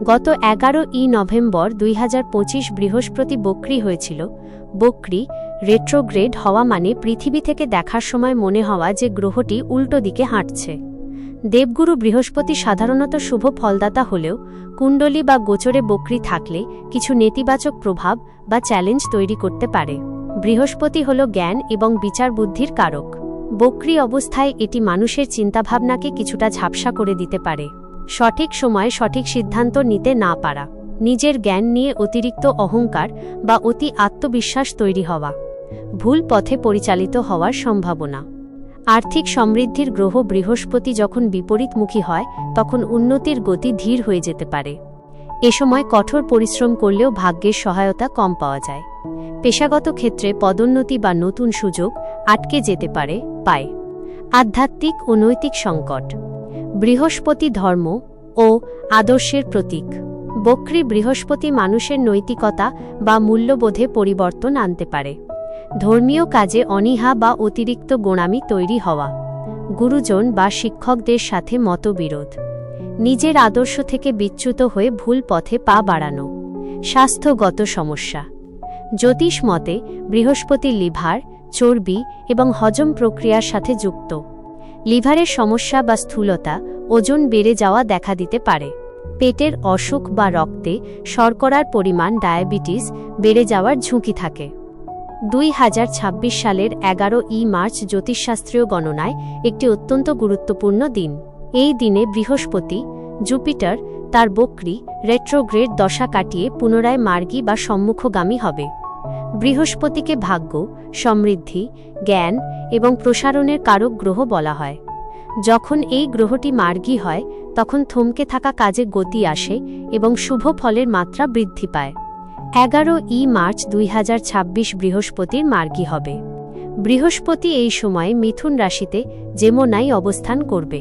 গত 11ই নভেম্বর 2025 বৃহস্পতি বক্রী হয়েছিল। বক্রী রেট্রোগ্রেড হওয়া মানে পৃথিবী থেকে দেখার সময় মনে হওয়া যে গ্রহটি উল্টো দিকে হাঁটছে। দেবগুরু বৃহস্পতি সাধারণত শুভ ফলদাতা হলেও কুণ্ডলী বা গোচরে বক্রী থাকলে কিছু নেতিবাচক প্রভাব বা চ্যালেঞ্জ তৈরি করতে পারে। বৃহস্পতি হল জ্ঞান এবং বিচার বুদ্ধির কারক। বক্রী অবস্থায় এটি মানুষের চিন্তাভাবনাকে কিছুটা ঝাপসা করে দিতে পারে। সঠিক সময়ে সঠিক সিদ্ধান্ত নিতে না পারা, নিজের জ্ঞান নিয়ে অতিরিক্ত অহংকার বা অতি আত্মবিশ্বাস তৈরি হওয়া, ভুল পথে পরিচালিত হওয়ার সম্ভাবনা। আর্থিক সমৃদ্ধির গ্রহ বৃহস্পতি যখন বিপরীতমুখী হয় তখন উন্নতির গতি ধীর হয়ে যেতে পারে। এ সময় কঠোর পরিশ্রম করলেও ভাগ্যের সহায়তা কম পাওয়া যায়। পেশাগত ক্ষেত্রে পদোন্নতি বা নতুন সুযোগ আটকে যেতে পারে। আধ্যাত্মিক ও নৈতিক সংকট। বৃহস্পতি ধর্ম ও আদর্শের প্রতীক। বক্রী বৃহস্পতি মানুষের নৈতিকতা বা মূল্যবোধে পরিবর্তন আনতে পারে। ধর্মীয় কাজে অনীহা বা অতিরিক্ত গোঁড়ামি তৈরি হওয়া, গুরুজন বা শিক্ষকদের সাথে মতবিরোধ, নিজের আদর্শ থেকে বিচ্যুত হয়ে ভুল পথে পা বাড়ানো। স্বাস্থ্যগত সমস্যা। জ্যোতিষ মতে বৃহস্পতি লিভার, চর্বি এবং হজম প্রক্রিয়ার সাথে যুক্ত। লিভারের সমস্যা বা স্থূলতা, ওজন বেড়ে যাওয়া দেখা দিতে পারে। পেটের অসুখ বা রক্তে শর্করার পরিমাণ, ডায়াবেটিস বেড়ে যাওয়ার ঝুঁকি থাকে। 2026 সালের 11ই মার্চ জ্যোতিষশাস্ত্রীয় গণনায় একটি অত্যন্ত গুরুত্বপূর্ণ দিন। এই দিনে বৃহস্পতি, জুপিটার তার বক্রী রেট্রোগ্রেড দশা কাটিয়ে পুনরায় মার্গী বা সম্মুখগামী হবে। বৃহস্পতিকে ভাগ্য, সমৃদ্ধি, জ্ঞান এবং প্রসারণের কারক গ্রহ বলা হয়। যখন এই গ্রহটি মার্গী হয় তখন থমকে থাকা কাজে গতি আসে এবং শুভ ফলের মাত্রা বৃদ্ধি পায়। 11ই মার্চ 2026 বৃহস্পতির মার্গী হবে। বৃহস্পতি এই সময়ে মিথুন রাশিতে জেমোনাই অবস্থান করবে।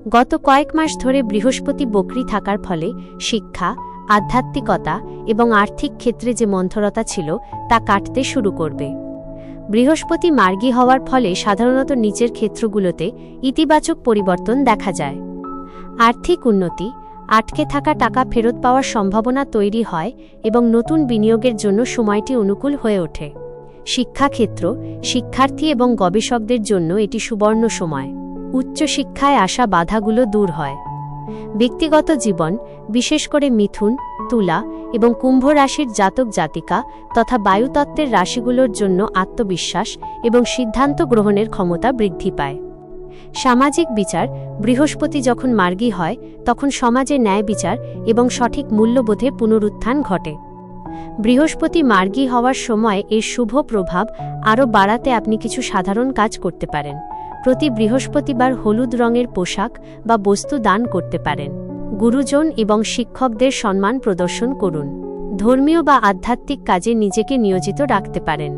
গত কয়েক মাস ধরে বৃহস্পতি বক্রী থাকার ফলে শিক্ষা, আধ্যাত্মিকতা এবং আর্থিক ক্ষেত্রে যে মন্থরতা ছিল তা কাটতে শুরু করবে। বৃহস্পতি মার্গী হওয়ার ফলে সাধারণত নিচের ক্ষেত্রগুলোতে ইতিবাচক পরিবর্তন দেখা যায়। আর্থিক উন্নতি, আটকে থাকা টাকা ফেরত পাওয়ার সম্ভাবনা তৈরি হয় এবং নতুন বিনিয়োগের জন্য সময়টি অনুকূল হয়ে ওঠে। শিক্ষাক্ষেত্র, শিক্ষার্থী এবং গবেষকদের জন্য এটি সুবর্ণ সময়। উচ্চশিক্ষায় আসা বাধাগুলো দূর হয়। ব্যক্তিগত জীবন, বিশেষ করে মিথুন, তুলা এবং কুম্ভ রাশির জাতক জাতিকা তথা বায়ুতত্ত্বের রাশিগুলোর জন্য আত্মবিশ্বাস এবং সিদ্ধান্ত গ্রহণের ক্ষমতা বৃদ্ধি পায়। সামাজিক বিচার, বৃহস্পতি যখন মার্গী হয় তখন সমাজে ন্যায় বিচার এবং সঠিক মূল্যবোধে পুনরুত্থান ঘটে। বৃহস্পতি মার্গী হওয়ার সময় এর শুভ প্রভাব আরও বাড়াতে আপনি কিছু সাধারণ কাজ করতে পারেন। প্রতি বৃহস্পতিবার হলুদ রঙের পোশাক বা বস্তু দান করতে পারেন। গুরুজন এবং শিক্ষকদের সম্মান প্রদর্শন করুন। ধর্মীয় বা আধ্যাত্মিক কাজে নিজেকে নিয়োজিত রাখতে পারেন।